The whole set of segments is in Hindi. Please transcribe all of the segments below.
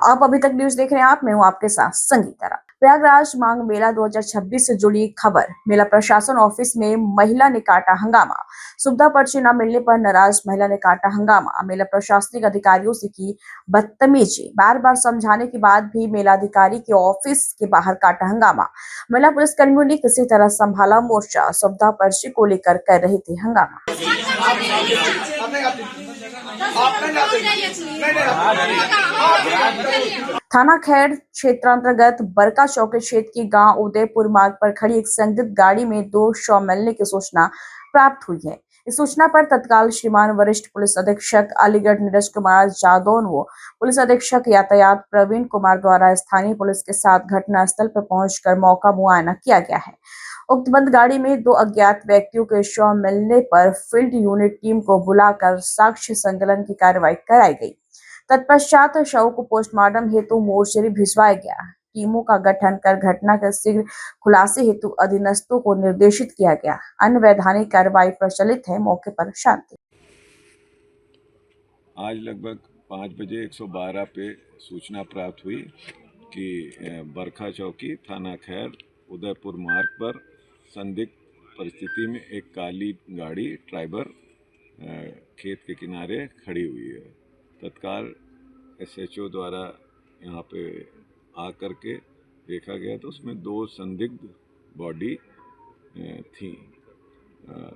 आप अभी तक न्यूज देख रहे हैं। मैं हूं आपके साथ संगीता। प्रयागराज मांग मेला 2026 से जुड़ी खबर। मेला प्रशासन ऑफिस में महिला ने काटा हंगामा। सुविधा पर्ची न मिलने पर नाराज महिला ने काटा हंगामा। मेला प्रशासनिक अधिकारियों से की बदतमीजी। बार बार समझाने के बाद भी मेला अधिकारी के ऑफिस के बाहर काटा हंगामा। महिला पुलिस कर्मियों ने किसी तरह संभाला मोर्चा। सुविधा पर्ची को लेकर कर रहे थे हंगामा। थाना खैर क्षेत्रांतर्गत बरका चौकी क्षेत्र के गांव उदयपुर मार्ग पर खड़ी एक संदिग्ध गाड़ी में 2 शव मिलने की सूचना प्राप्त हुई है। इस सूचना पर तत्काल श्रीमान वरिष्ठ पुलिस अधीक्षक अलीगढ़ नीरज कुमार जादौन व पुलिस अधीक्षक यातायात प्रवीण कुमार द्वारा स्थानीय पुलिस के साथ घटनास्थल पर पहुंचकर मौका मुआयना किया गया है। उक्त बंद गाड़ी में 2 अज्ञात व्यक्तियों के शव मिलने पर फील्ड यूनिट टीम को बुलाकर साक्ष्य संकलन की कार्रवाई कराई गई। तत्पश्चात शव को पोस्टमार्टम हेतु मोर्चरी भिजवाया गया। टीमों का गठन कर घटना के शीघ्र खुलासे हेतु अधीनस्थों को निर्देशित किया गया। अन्य वैधानिक कार्रवाई प्रचलित है। मौके पर शांति। आज लगभग 5 बजे 112 पे सूचना प्राप्त हुई कि बरखा चौकी थाना खैर उदयपुर मार्ग पर संदिग्ध परिस्थिति में एक काली गाड़ी ट्राइबर खेत के किनारे खड़ी हुई है। तत्काल एसएचओ द्वारा यहाँ पे आकर के देखा गया तो उसमें 2 संदिग्ध बॉडी थी।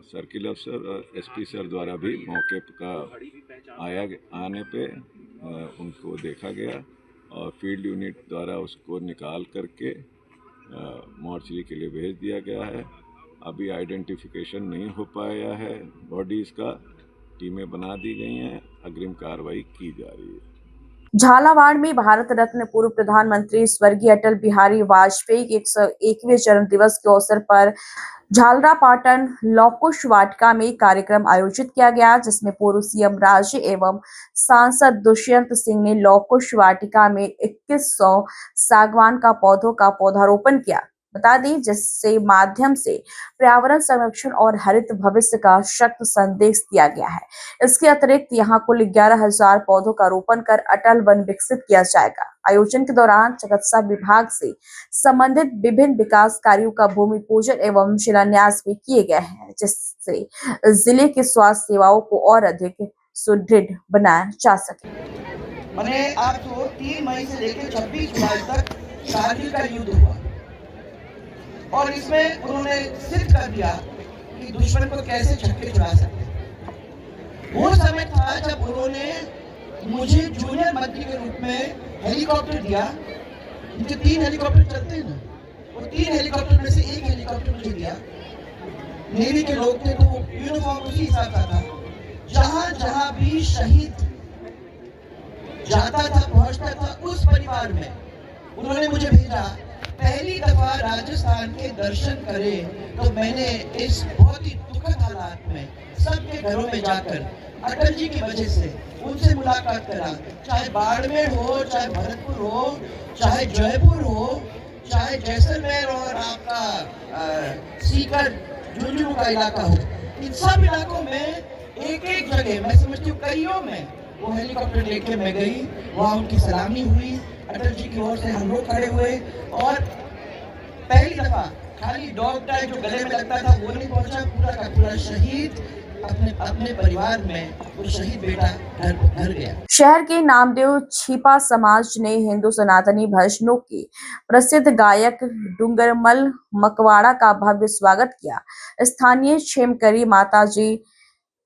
सर्किल अफसर और एसपी सर द्वारा भी मौके का आने पे उनको देखा गया और फील्ड यूनिट द्वारा उसको निकाल करके मोर्चरी के लिए भेज दिया गया है। अभी आइडेंटिफिकेशन नहीं हो पाया है बॉडीज का। टीमें बना दी गई हैं, अग्रिम कार्रवाई की जा रही है। झालावाड़ में भारत रत्न पूर्व प्रधानमंत्री स्वर्गीय अटल बिहारी वाजपेयी के 101वें जन्म दिवस के अवसर पर झालरापाटन लौकुश वाटिका में कार्यक्रम आयोजित किया गया, जिसमें पूर्व सीएम राज्य एवं सांसद दुष्यंत सिंह ने लौकुश वाटिका में 2100 सागवान का पौधों का पौधारोपण किया। बता दें, जिससे माध्यम से पर्यावरण संरक्षण और हरित भविष्य का शक्त संदेश दिया गया है। इसके अतिरिक्त यहाँ कुल 11,000 पौधों का रोपण कर अटल वन विकसित किया जाएगा। आयोजन के दौरान चिकित्सा विभाग से संबंधित विभिन्न विकास कार्यों का भूमि पूजन एवं शिलान्यास भी किए गए हैं, जिससे जिले की स्वास्थ्य सेवाओं को और अधिक सुदृढ़ बनाया जा सके। मैंने आपको 3 मई से लेकर 26 जुलाई तक कारगिल का युद्ध हुआ और इसमें उन्होंने सिद्ध कर दिया कि दुश्मन को कैसे छक्के छुड़ा सकते। वो समय था जब उन्होंने मुझे जूनियर मंत्री के रूप में हेलीकॉप्टर दिया। जो 3 हेलीकॉप्टर चलते हैं ना, वो 3 हेलीकॉप्टर में से 1 हेलीकॉप्टर मुझे दिया। नेवी के लोग थे तो यूनिफॉर्म उसी हिसाब का था। जहां जहां भी शहीद जाता था, पहुंचता था, उस परिवार में उन्होंने मुझे भेजा। पहली दफा राजस्थान के दर्शन करे तो मैंने इस बहुत ही दुखद हालात में सबके घरों में जाकर अटल जी की वजह से उनसे मुलाकात करा। चाहे बाड़मेर हो, चाहे भरतपुर हो, चाहे जयपुर हो, चाहे जैसलमेर और आपका सीकर झुंझुनू का इलाका हो, इन सब इलाकों में एक-एक जगह मैं समझती हूँ कईयों में वो हेलीकॉप्टर लेके मैं गई। वहाँ उनकी सलामी हुई, अटल जी की ओर से हम लोग खड़े हुए और पहली दफा खाली डॉग टाई जो गले में लगता था वो नहीं पहुंचा। पूरा का पूरा शहीद अपने परिवार में वो शहीद बेटा घर गया। शहर के नामदेव छिपा समाज ने हिंदू सनातनी भजनों के प्रसिद्ध गायक डूंगरमल मकवाड़ा का भव्य स्वागत किया। स्थानीय क्षेमकरी माताजी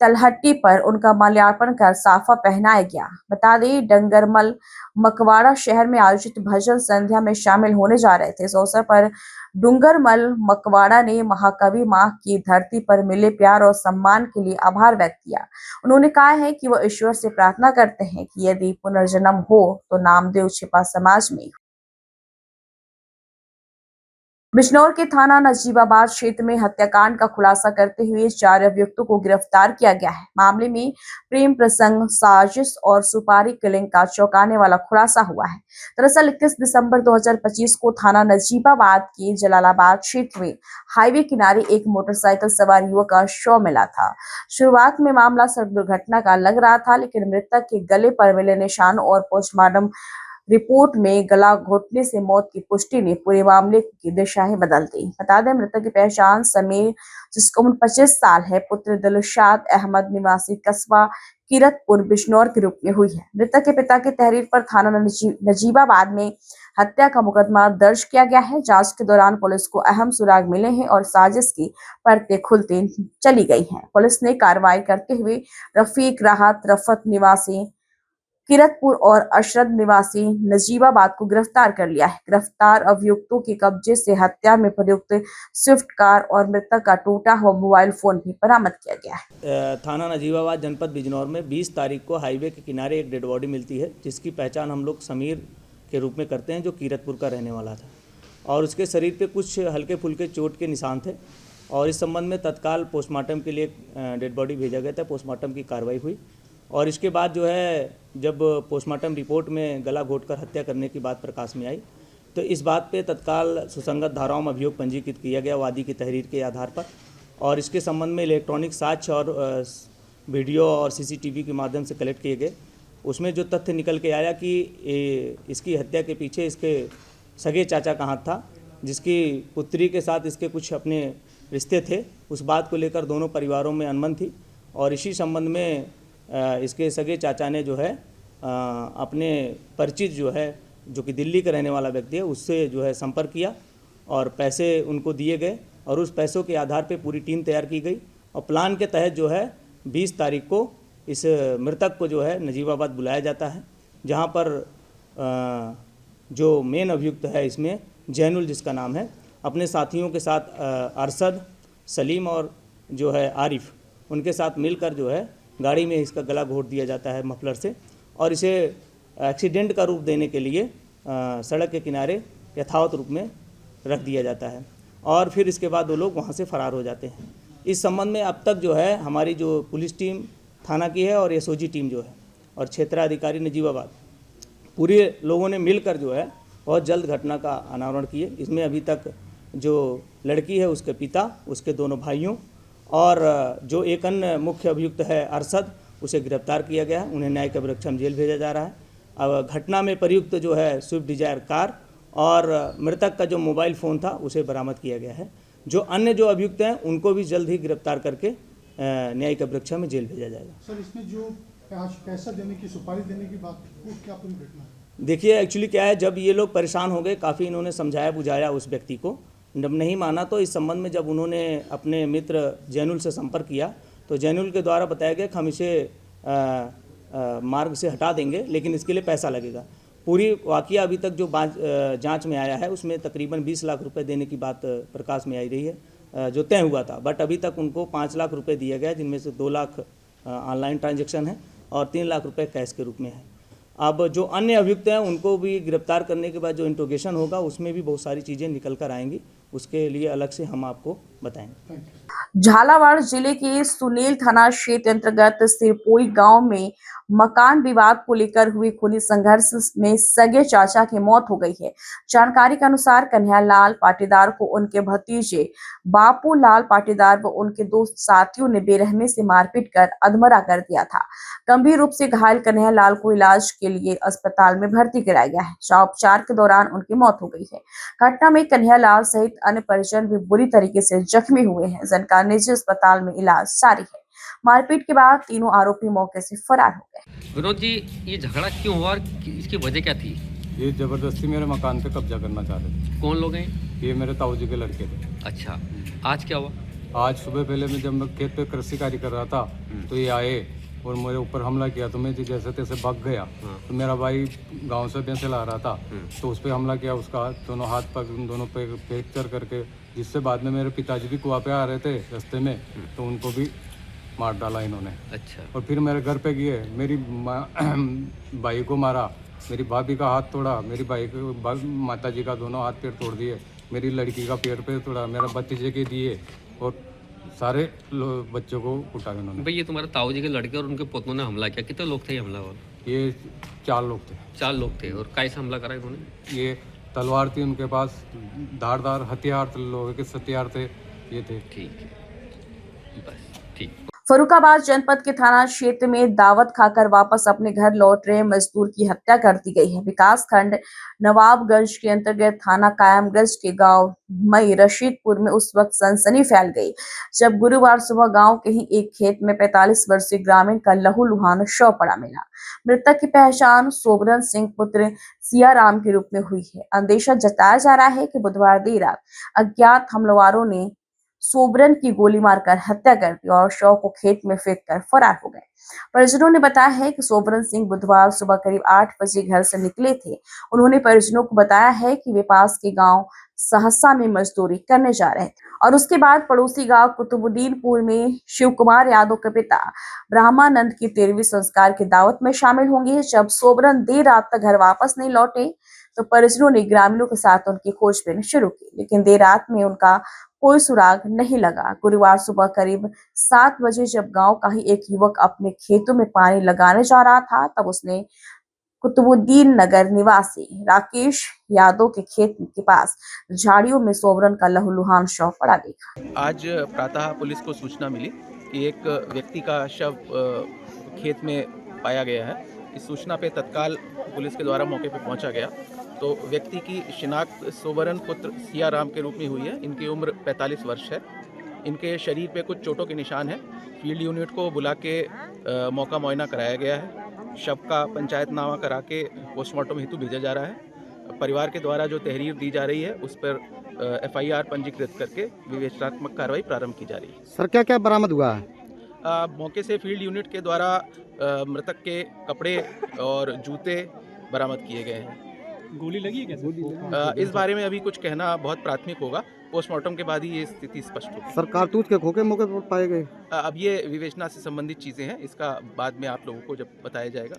तलहट्टी पर उनका माल्यार्पण कर साफा पहनाया गया। बता दें, डंगरमल मकवाड़ा शहर में आयोजित भजन संध्या में शामिल होने जा रहे थे। इस अवसर पर डूंगरमल मकवाड़ा ने महाकवि मां की धरती पर मिले प्यार और सम्मान के लिए आभार व्यक्त किया। उन्होंने कहा है कि वह ईश्वर से प्रार्थना करते हैं कि यदि पुनर्जन्म हो तो नामदेव छिपा समाज में। बिजनौर के थाना नजीबाबाद क्षेत्र में हत्याकांड का खुलासा करते हुए 4 अभियुक्तों को गिरफ्तार किया गया है। मामले में प्रेम प्रसंग, साजिश और सुपारी किलिंग का चौंकाने वाला खुलासा हुआ है। दरअसल 21 दिसंबर 2025 को थाना नजीबाबाद के जलालाबाद क्षेत्र में हाईवे किनारे एक मोटरसाइकिल सवार युवक का शव मिला था। शुरुआत में मामला सड़क दुर्घटना का लग रहा था, लेकिन मृतक के गले पर मिले निशान और पोस्टमार्टम रिपोर्ट में गला घोटने से मौत की पुष्टि ने पूरे मामले की दिशा ही बदल दी। बता दें, मृतक की पहचान समीर, जिसकी उम्र 25 साल है, पुत्र दिलशाद अहमद निवासी कस्बा किरतपुर बिजनौर के रूप में हुई है। मृतक के पिता की तहरीर पर थाना नजीबाबाद में हत्या का मुकदमा दर्ज किया गया है। जांच के दौरान पुलिस को अहम सुराग मिले हैं और साजिश की परतें खुलती चली गई हैं। पुलिस ने कार्रवाई करते हुए रफीक राहत रफत निवासी किरतपुर और अशरद निवासी नजीबाबाद को गिरफ्तार कर लिया है। गिरफ्तार अभियुक्तों के कब्जे से हत्या में प्रयुक्त स्विफ्ट कार और मृतक का टूटा हुआ मोबाइल फोन भी बरामद किया गया है। थाना नजीबाबाद जनपद बिजनौर में 20 तारीख को हाईवे के किनारे एक डेड बॉडी मिलती है, जिसकी पहचान हम लोग समीर के रूप में करते हैं, जो किरतपुर का रहने वाला था और उसके शरीर पे कुछ हल्के फुल्के चोट के निशान थे और इस संबंध में तत्काल पोस्टमार्टम के लिए डेड बॉडी भेजा गया था। पोस्टमार्टम की कार्रवाई हुई और इसके बाद जो है, जब पोस्टमार्टम रिपोर्ट में गला घोटकर हत्या करने की बात प्रकाश में आई तो इस बात पे तत्काल सुसंगत धाराओं में अभियोग पंजीकृत किया गया वादी की तहरीर के आधार पर और इसके संबंध में इलेक्ट्रॉनिक साक्ष्य और वीडियो और सीसीटीवी के माध्यम से कलेक्ट किए गए। उसमें जो तथ्य निकल के आया कि इसकी हत्या के पीछे इसके सगे चाचा का हाथ था, जिसकी पुत्री के साथ इसके कुछ अपने रिश्ते थे। उस बात को लेकर दोनों परिवारों में अनबन थी और इसी संबंध में इसके सगे चाचा ने जो है अपने परिचित जो है, जो कि दिल्ली का रहने वाला व्यक्ति है, उससे जो है संपर्क किया और पैसे उनको दिए गए और उस पैसों के आधार पे पूरी टीम तैयार की गई और प्लान के तहत जो है 20 तारीख को इस मृतक को जो है नजीबाबाद बुलाया जाता है, जहां पर जो मेन अभियुक्त है इसमें जैनुल, जिसका नाम है, अपने साथियों के साथ अरशद, सलीम और जो है आरिफ, उनके साथ मिलकर जो है गाड़ी में इसका गला घोट दिया जाता है मफलर से और इसे एक्सीडेंट का रूप देने के लिए सड़क के किनारे यथावत रूप में रख दिया जाता है और फिर इसके बाद वो लोग वहाँ से फरार हो जाते हैं। इस संबंध में अब तक जो है हमारी जो पुलिस टीम थाना की है और एसओजी टीम जो है और क्षेत्राधिकारी नजीबाबाद, पूरे लोगों ने मिलकर जो है बहुत जल्द घटना का अनावरण किए। इसमें अभी तक जो लड़की है उसके पिता, उसके दोनों भाइयों और जो एक अन्य मुख्य अभियुक्त है अरशद, उसे गिरफ्तार किया गया है। उन्हें न्यायिक अभिरक्षा जेल भेजा जा रहा है। अब घटना में प्रयुक्त जो है स्विफ्ट डिजायर कार और मृतक का जो मोबाइल फ़ोन था उसे बरामद किया गया है। जो अन्य जो अभियुक्त हैं उनको भी जल्द ही गिरफ्तार करके न्यायिक अभिरक्षा में जेल भेजा जाएगा। सर, इसमें जो पैसा देने की, सुपारी देने की बात, वो क्या पूरी घटना है? देखिए, एक्चुअली क्या है, जब ये लोग परेशान हो गए, काफ़ी इन्होंने समझाया बुझाया उस व्यक्ति को, जब नहीं माना तो इस संबंध में जब उन्होंने अपने मित्र जैनुल से संपर्क किया तो जैनुल के द्वारा बताया गया कि हम इसे मार्ग से हटा देंगे, लेकिन इसके लिए पैसा लगेगा। पूरी वाकया अभी तक जो जांच में आया है उसमें तकरीबन 20 लाख रुपए देने की बात प्रकाश में आई रही है, जो तय हुआ था, बट अभी तक उनको 5 लाख रुपए दिया गया, जिनमें से 2 लाख ऑनलाइन ट्रांजैक्शन है और 3 लाख रुपए कैश के रूप में है। अब जो अन्य अभियुक्त हैं उनको भी गिरफ्तार करने के बाद जो इंट्रोगेशन होगा उसमें भी बहुत सारी चीज़ें निकल कर आएंगी, उसके लिए अलग से हम आपको बताएंगे। झालावाड़ जिले के सुनील थाना क्षेत्र अंतर्गत सिरपोई गांव में मकान विवाद को लेकर हुए खूनी संघर्ष में सगे चाचा की मौत हो गई है। जानकारी के अनुसार कन्हैया लाल पाटीदार को उनके भतीजे बापू लाल पाटीदार व उनके 2 साथियों ने बेरहमी से मारपीट कर अधमरा कर दिया था। गंभीर रूप से घायल कन्हैया लाल को इलाज के लिए अस्पताल में भर्ती कराया गया है, जहां उपचार के दौरान उनकी मौत हो गई है। घटना में कन्हैया लाल सहित अन्य परिजन भी बुरी तरीके से जख्मी हुए हैं, जिनका निजी अस्पताल में इलाज जारी है। मारपीट के बाद तीनों आरोपी मौके से फरार हो गए। विनोद जी, ये झगड़ा क्यों हुआ और इसकी वजह क्या थी? ये जबरदस्ती मेरे मकान पे कब्जा करना चाह रहे थे। कौन लोग हैं? ये मेरे ताऊ जी के लड़के थे। अच्छा, आज क्या हुआ? आज सुबह पहले मैं जब मैं खेत पे कृषि कार्य कर रहा था तो ये आए और मेरे ऊपर हमला किया, तो मैं जैसे तैसे भाग गया। तो मेरा भाई गांव से भैंसे ला रहा था तो उस पर हमला किया, उसका दोनों हाथ पर दोनों पे फ्रैक्चर करके, जिससे बाद में मेरे पिताजी भी कुआं पे आ रहे थे रास्ते में, तो उनको भी मार डाला इन्होंने। अच्छा। और फिर मेरे घर पे गए, मेरी भाई को मारा, मेरी भाभी का हाथ तोड़ा, मेरी भाई को माता जी का दोनों हाथ पैर तोड़ दिए, मेरी लड़की का पैर पे तोड़ा, मेरा भतीजे के दिए और सारे बच्चों को कुटा इन्होंने। भाई, ये तुम्हारे ताऊ जी के लड़के और उनके पोतों ने हमला किया, कितने लोग थे ये हमलावर? ये 4 लोग थे। 4 लोग थे। और कैसे हमला करा इन्होंने? ये तलवार थी उनके पास, धारदार हथियार, लोहे के हथियार थे, ये थे। ठीक है, बस ठीक। फर्रुखाबाद जनपद के थाना क्षेत्र में दावत खाकर वापस अपने घर लौट रहे मजदूर की हत्या कर दी गई है। विकास खंड नवाबगंज के अंतर्गत थाना कायमगंज के गांव मई रशीदपुर में उस वक्त सनसनी फैल गई जब गुरुवार सुबह गांव के ही एक खेत में 45 वर्षीय ग्रामीण का लहूलुहान शव पड़ा मिला। मृतक की पहचान सोबरन सिंह पुत्र सियाराम के रूप में हुई है। अंदेशा जताया जा रहा है कि बुधवार देर रात अज्ञात हमलावरों ने सोबरन की गोली मारकर हत्या कर दी और शव को खेत में फेंक कर फरार हो गए। परिजनों ने बताया है कि सोबरन सिंह बुधवार सुबह करीब 8 बजे घर से निकले थे। उन्होंने परिजनों को बताया है कि वे पास के गांव सहसा में मजदूरी करने जा रहे थे और उसके बाद पड़ोसी गांव कुतुबुद्दीनपुर में शिव कुमार यादव के पिता ब्रह्मानंद की 13वीं संस्कार की दावत में शामिल होंगे। जब सोबरन देर रात तक घर वापस नहीं लौटे तो परिजनों ने ग्रामीणों के साथ उनकी खोजबीन शुरू की, लेकिन देर रात में उनका कोई सुराग नहीं लगा। गुरुवार सुबह करीब 7 बजे जब गांव का ही एक युवक अपने खेतों में पानी लगाने जा रहा था तब उसने कुतुबुद्दीन नगर निवासी राकेश यादव के खेत के पास झाड़ियों में सोबरन का लहूलुहान शव पड़ा देखा। आज प्रातः पुलिस को सूचना मिली कि एक व्यक्ति का शव खेत में पाया गया है। इस सूचना पे तत्काल पुलिस के द्वारा मौके पे पहुंचा गया तो व्यक्ति की शिनाख्त सोबरन पुत्र सियाराम के रूप में हुई है। इनकी उम्र 45 वर्ष है। इनके शरीर पे कुछ चोटों के निशान हैं। फील्ड यूनिट को बुला के मौका मुआयना कराया गया है। शव का पंचायतनामा करा के पोस्टमार्टम हेतु भेजा जा रहा है। परिवार के द्वारा जो तहरीर दी जा रही है उस पर FIR पंजीकृत करके विवेचनात्मक कार्रवाई प्रारंभ की जा रही है। सर क्या क्या बरामद हुआ है? मौके से फील्ड यूनिट के द्वारा मृतक के कपड़े और जूते बरामद किए गए हैं। गोली लगी है क्या? इस बारे में अभी कुछ कहना बहुत प्राथमिक होगा। पोस्टमार्टम के बाद ही ये स्थिति स्पष्ट होगी। सर कारतूस के खोखे मौके पर पाए गए? अब ये विवेचना से संबंधित चीजें हैं, इसका बाद में आप लोगों को जब बताया जाएगा।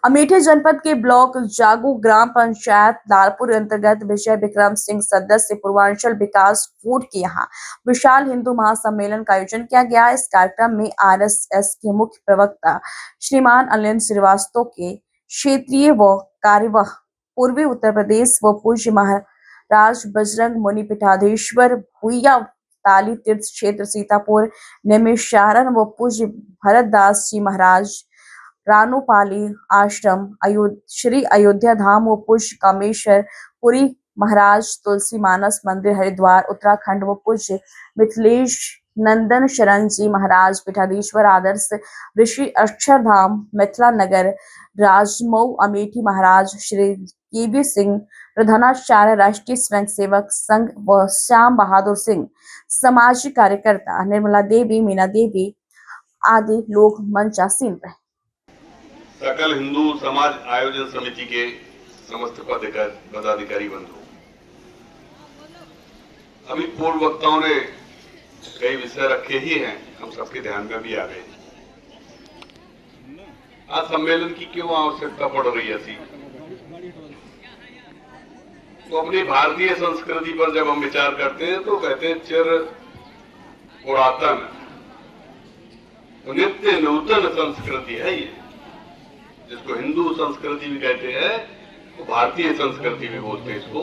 अमेठी जनपद के ब्लॉक जागू ग्राम पंचायत लालपुर अंतर्गत विजय विक्रम सिंह सदस्य पूर्वांचल विकास फूड के यहाँ विशाल हिंदू महासम्मेलन का आयोजन किया गया। इस कार्यक्रम में RSS के मुख्य प्रवक्ता श्रीमान अनिल श्रीवास्तव के क्षेत्रीय व कार्यवाह पूर्वी उत्तर प्रदेश व पूज्य महाराज बजरंग मुनि पीठाधीश्वर भूया ताली तीर्थ क्षेत्र सीतापुर निमिषारण व पूज्य भरतदास जी महाराज रानोपाली आश्रम श्री अयोध्या धाम व पूज्य कामेश्वर पुरी महाराज तुलसी मानस मंदिर हरिद्वार उत्तराखंड व पूज्य मिथिलेश नंदन शरण जी महाराज पीठाधीश्वर आदर्श ऋषि अक्षरधाम मिथिला नगर राजमऊ अमेठी महाराज श्री केबी सिंह प्रधानाचार्य राष्ट्रीय स्वयंसेवक संघ व श्याम बहादुर सिंह सामाजिक कार्यकर्ता निर्मला देवी मीना देवी आदि लोग मंचासीन रहे। सकल हिंदू समाज आयोजन समिति के समस्त पदाधिकारी बंधु, अभी पूर्व वक्ताओं ने कई विषय रखे ही हैं, हम सबके ध्यान में भी आ गए। आज सम्मेलन की क्यों आवश्यकता पड़ रही है? तो अपनी भारतीय संस्कृति पर जब हम विचार करते हैं तो कहते हैं चिर पुरातन नित्य नूतन संस्कृति है ये, जिसको हिंदू संस्कृति भी कहते हैं, तो भारतीय संस्कृति भी बोलते हैं इसको।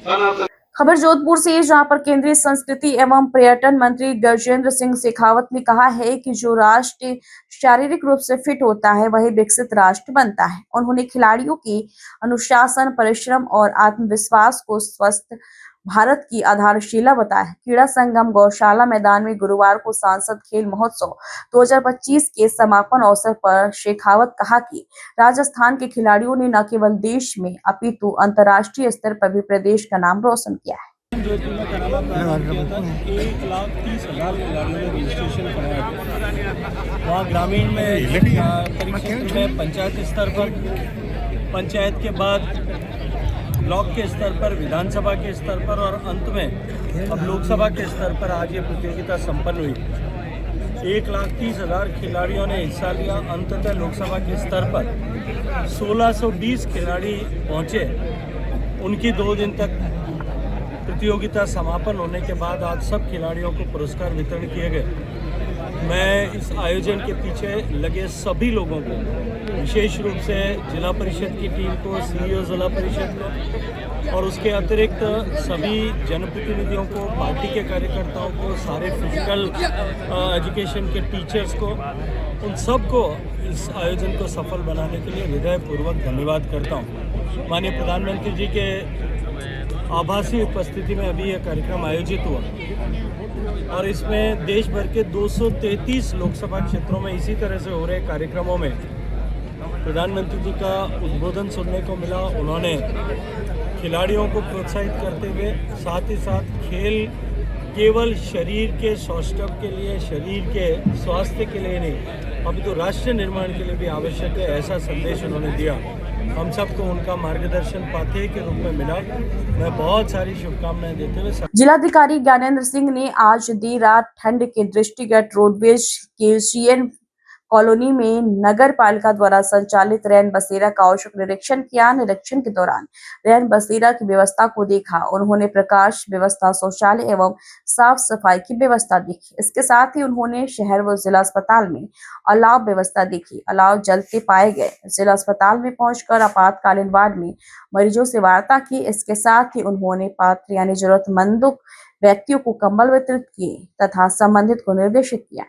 सनातन खबर जोधपुर से, जहां पर केंद्रीय संस्कृति एवं पर्यटन मंत्री गजेंद्र सिंह शेखावत ने कहा है कि जो राष्ट्र शारीरिक रूप से फिट होता है वही विकसित राष्ट्र बनता है। उन्होंने खिलाड़ियों की अनुशासन, परिश्रम और आत्मविश्वास को स्वस्थ भारत की आधारशिला बताया। क्रीड़ा संगम गौशाला मैदान में गुरुवार को सांसद खेल महोत्सव 2025 के समापन अवसर पर शेखावत कहा कि राजस्थान के खिलाड़ियों ने न केवल देश में अपितु अंतर्राष्ट्रीय स्तर पर भी प्रदेश का नाम रोशन किया है। जोधपुर में कराना प्रारंभ किया था। 1,30,000 खिलाड़ियों ने रजिस्ट्रेशन कराया। वहाँ ग्रामीण में पंचायत स्तर पर, पंचायत के बाद ब्लॉक के स्तर पर, विधानसभा के स्तर पर और अंत में अब लोकसभा के स्तर पर आज ये प्रतियोगिता संपन्न हुई। 1,30,000 खिलाड़ियों ने हिस्सा लिया। अंततः लोकसभा के स्तर पर 1620 खिलाड़ी पहुंचे। उनकी 2 दिन तक प्रतियोगिता समापन होने के बाद आज सब खिलाड़ियों को पुरस्कार वितरण किए गए। मैं इस आयोजन के पीछे लगे सभी लोगों को, विशेष रूप से जिला परिषद की टीम को, CEO जिला परिषद को, और उसके अतिरिक्त सभी जनप्रतिनिधियों को, पार्टी के कार्यकर्ताओं को, सारे फिजिकल एजुकेशन के टीचर्स को, उन सबको इस आयोजन को सफल बनाने के लिए हृदयपूर्वक धन्यवाद करता हूँ। माननीय प्रधानमंत्री जी के आभासी उपस्थिति में अभी यह कार्यक्रम आयोजित हुआ और इसमें देश भर के 233 लोकसभा क्षेत्रों में इसी तरह से हो रहे कार्यक्रमों में प्रधानमंत्री जी का उद्बोधन सुनने को मिला। उन्होंने खिलाड़ियों को प्रोत्साहित करते हुए साथ ही साथ खेल केवल शरीर के सौष्ठव के लिए, शरीर के स्वास्थ्य के लिए नहीं, अपितु राष्ट्र निर्माण के लिए भी आवश्यक है, ऐसा संदेश उन्होंने दिया। हम सबको उनका मार्गदर्शन पाथेय के रूप में मिला। मैं बहुत सारी शुभकामनाएं देते हुए जिलाधिकारी ज्ञानेंद्र सिंह ने आज देर रात ठंड के दृष्टिगत रोडवेज के CN कॉलोनी में नगर पालिका द्वारा संचालित रैन बसेरा का औचक निरीक्षण किया। निरीक्षण के दौरान रैन बसेरा की व्यवस्था को देखा। उन्होंने प्रकाश व्यवस्था, शौचालय एवं साफ सफाई की व्यवस्था देखी। इसके साथ ही उन्होंने शहर व जिला अस्पताल में अलाव व्यवस्था देखी। अलाव जलते पाए गए। जिला अस्पताल में पहुंचकर आपातकालीन वार्ड में मरीजों से वार्ता की। इसके साथ ही उन्होंने पात्र यानी जरूरतमंदों व्यक्तियों को कंबल वितरित किए तथा संबंधित को निर्देशित किया